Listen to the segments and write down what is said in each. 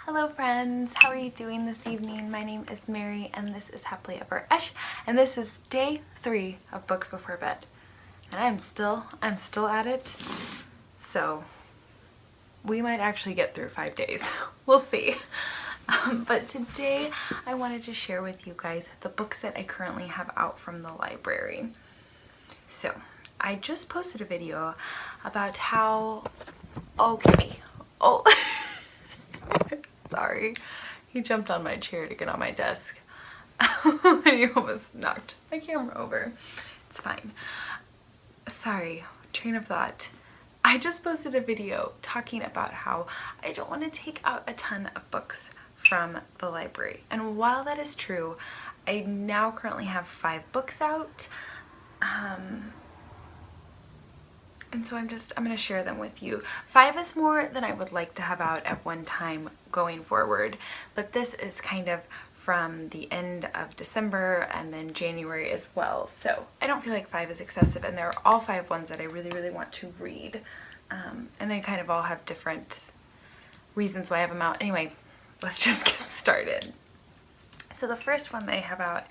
Hello friends, how are you doing this evening? My name is Mary and this is Happily Ever Esch, and this is day 3 of Books Before Bed. And I'm still at it, so we might actually get through 5 days. We'll see. But today I wanted to share with you guys the books that I currently have out from the library. So I just posted a video about how, sorry, he jumped on my chair to get on my desk and he almost knocked my camera over. It's fine. Sorry, train of thought. I just posted a video talking about how I don't want to take out a ton of books from the library. And while that is true, I now currently have 5 books out. And so I'm going to share them with you. 5 is more than I would like to have out at one time going forward, but this is kind of from the end of December and then January as well. So I don't feel like 5 is excessive, and they're all 5 ones that I really want to read. And they kind of all have different reasons why I have them out. Anyway, let's just get started. So the first one that I have out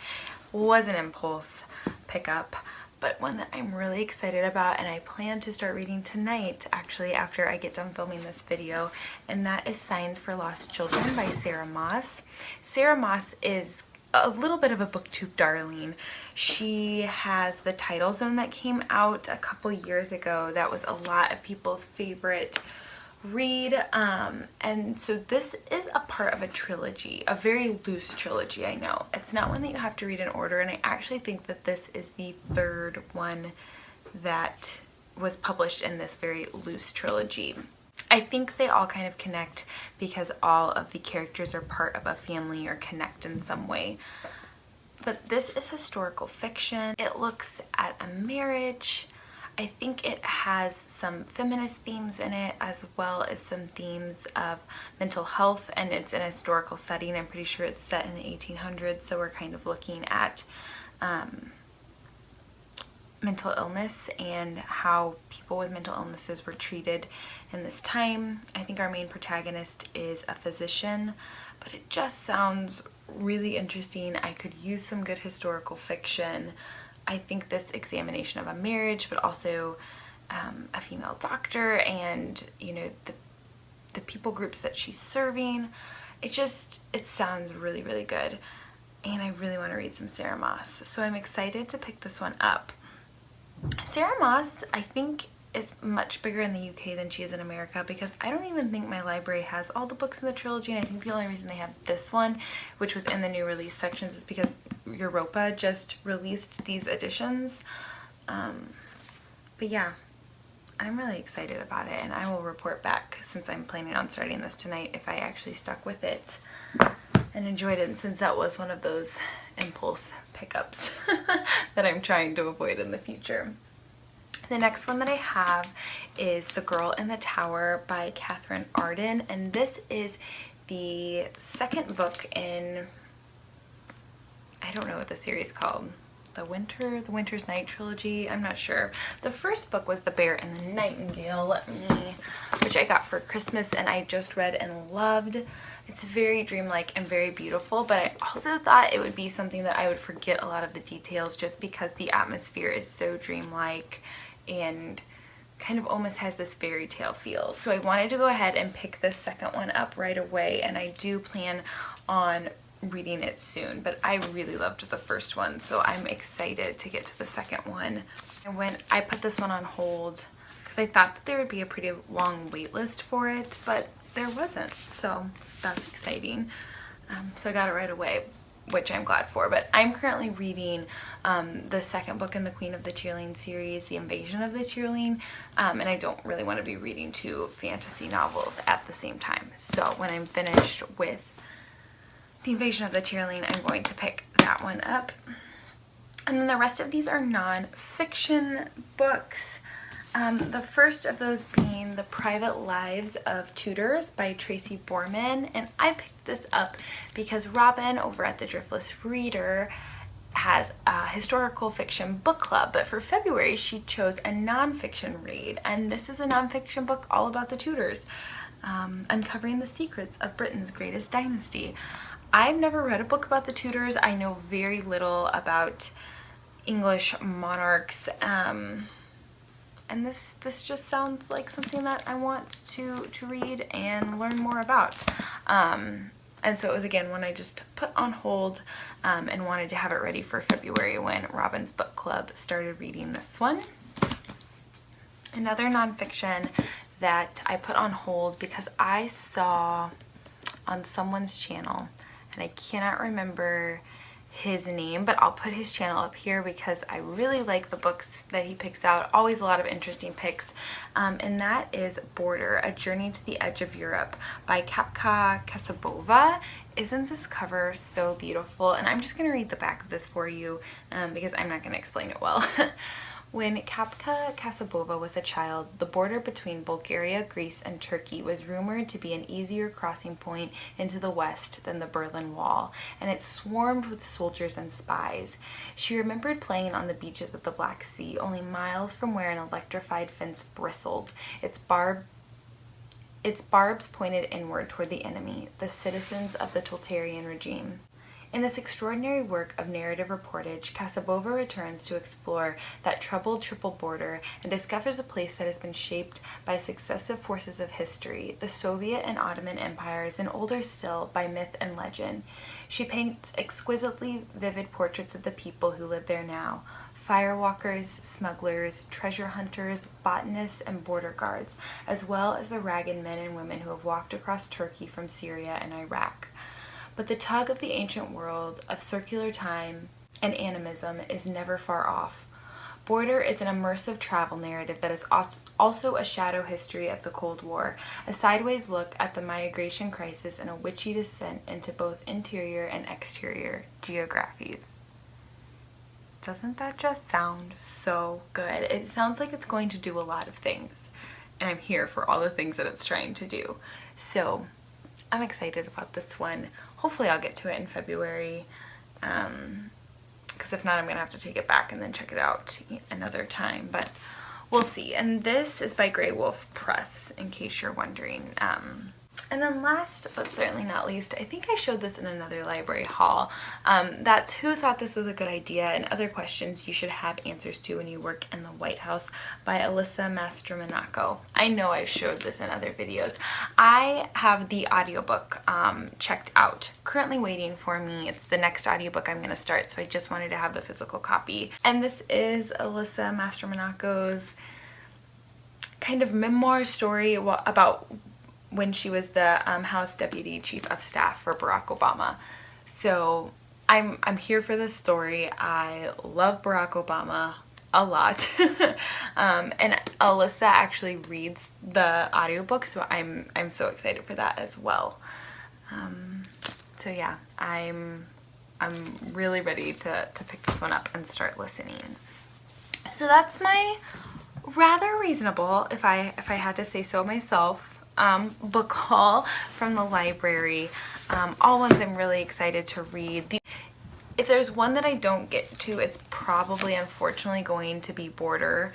was an impulse pickup, but one that I'm really excited about, and I plan to start reading tonight actually after I get done filming this video, and that is Signs for Lost Children by Sarah Maas. Sarah Maas is a little bit of a booktube darling. She has the Title Zone that came out a couple years ago that was a lot of people's favorite read, and so this is a part of a trilogy, a very loose trilogy. I know it's not one that you have to read in order, and I actually think that this is the 3rd one that was published in this very loose trilogy. I think they all kind of connect because all of the characters are part of a family or connect in some way. But this is historical fiction. It looks at a marriage. I think it has some feminist themes in it, as well as some themes of mental health, and it's in a historical setting. I'm pretty sure it's set in the 1800s, so we're kind of looking at mental illness and how people with mental illnesses were treated in this time. I think our main protagonist is a physician, but it just sounds really interesting. I could use some good historical fiction. I think this examination of a marriage, but also a female doctor, and you know, the people groups that she's serving, it sounds really good, and I really want to read some Sarah Maas, so I'm excited to pick this one up. Sarah Maas, I think, is much bigger in the UK than she is in America, because I don't even think my library has all the books in the trilogy, and I think the only reason they have this one, which was in the new release sections, is because Europa just released these editions. But yeah, I'm really excited about it, and I will report back, since I'm planning on starting this tonight, if I actually stuck with it and enjoyed it, since that was one of those impulse pickups that I'm trying to avoid in the future. The next one that I have is The Girl in the Tower by Catherine Arden, and this is the 2nd book in, I don't know what the series is called, the Winter's Night trilogy, I'm not sure. The first book was The Bear and the Nightingale, which I got for Christmas, and I just read and loved. It's very dreamlike and very beautiful, but I also thought it would be something that I would forget a lot of the details, just because the atmosphere is so dreamlike and kind of almost has this fairy tale feel. So I wanted to go ahead and pick this 2nd one up right away, and I do plan on reading it soon, but I really loved the first one, so I'm excited to get to the 2nd one. And when I put this one on hold, because I thought that there would be a pretty long wait list for it, but there wasn't, so that's exciting. So I got it right away, which I'm glad for. But I'm currently reading the 2nd book in the Queen of the Tearling series, The Invasion of the Tearling, and I don't really want to be reading 2 fantasy novels at the same time. So when I'm finished with The Invasion of the Tearling, I'm going to pick that one up. And then the rest of these are non-fiction books. The first of those being The Private Lives of Tutors by Tracy Borman, and I picked this up because Robin over at the Driftless Reader has a historical fiction book club, but for February she chose a nonfiction read, and this is a nonfiction book all about the Tutors. Uncovering the Secrets of Britain's Greatest Dynasty. I've never read a book about the Tudors. I know very little about English monarchs, and this just sounds like something that I want to read and learn more about. And so it was, again, one I just put on hold and wanted to have it ready for February when Robin's Book Club started reading this one. Another nonfiction that I put on hold because I saw on someone's channel, and I cannot remember his name, but I'll put his channel up here because I really like the books that he picks out. Always a lot of interesting picks. And that is Border, A Journey to the Edge of Europe by Kapka Kasabova. Isn't this cover so beautiful? And I'm just going to read the back of this for you because I'm not going to explain it well. When Kapka Kasabova was a child, the border between Bulgaria, Greece, and Turkey was rumored to be an easier crossing point into the west than the Berlin Wall, and it swarmed with soldiers and spies. She remembered playing on the beaches of the Black Sea, only miles from where an electrified fence bristled, its barbs pointed inward toward the enemy, the citizens of the totalitarian regime. In this extraordinary work of narrative reportage, Kasabova returns to explore that troubled triple border and discovers a place that has been shaped by successive forces of history, the Soviet and Ottoman empires, and older still, by myth and legend. She paints exquisitely vivid portraits of the people who live there now: firewalkers, smugglers, treasure hunters, botanists, and border guards, as well as the ragged men and women who have walked across Turkey from Syria and Iraq. But the tug of the ancient world, of circular time and animism, is never far off. Border is an immersive travel narrative that is also a shadow history of the Cold War, a sideways look at the migration crisis and a witchy descent into both interior and exterior geographies. Doesn't that just sound so good? It sounds like it's going to do a lot of things, and I'm here for all the things that it's trying to do. So I'm excited about this one. Hopefully I'll get to it in February, because if not, I'm going to have to take it back and then check it out another time, but we'll see. And this is by Grey Wolf Press, in case you're wondering. And then last but certainly not least, I think I showed this in another library haul. That's Who Thought This Was a Good Idea and Other Questions You Should Have Answers to When You Work in the White House by Alyssa Mastromonaco. I know I've showed this in other videos. I have the audiobook checked out, currently waiting for me. It's the next audiobook I'm going to start, so I just wanted to have the physical copy. And this is Alyssa Mastromonaco's kind of memoir story about when she was the House Deputy Chief of Staff for Barack Obama. So I'm here for this story. I love Barack Obama a lot. And Alyssa actually reads the audiobook, so I'm so excited for that as well. So yeah, I'm really ready to pick this one up and start listening. So that's my rather reasonable, if I had to say so myself, book haul from the library. All ones I'm really excited to read. If there's one that I don't get to, it's probably unfortunately going to be Border,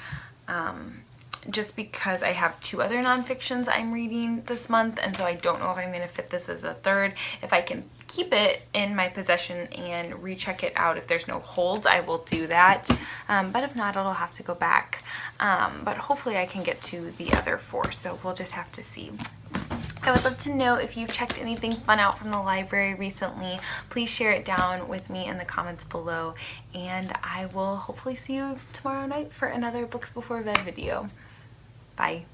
just because I have two other nonfictions I'm reading this month, and so I don't know if I'm going to fit this as a third. If I can keep it in my possession and recheck it out if there's no holds, I will do that, but if not, it'll have to go back. But hopefully I can get to the other four, so we'll just have to see. I would love to know if you've checked anything fun out from the library recently. Please share it down with me in the comments below, and I will hopefully see you tomorrow night for another Books Before Bed video. Bye.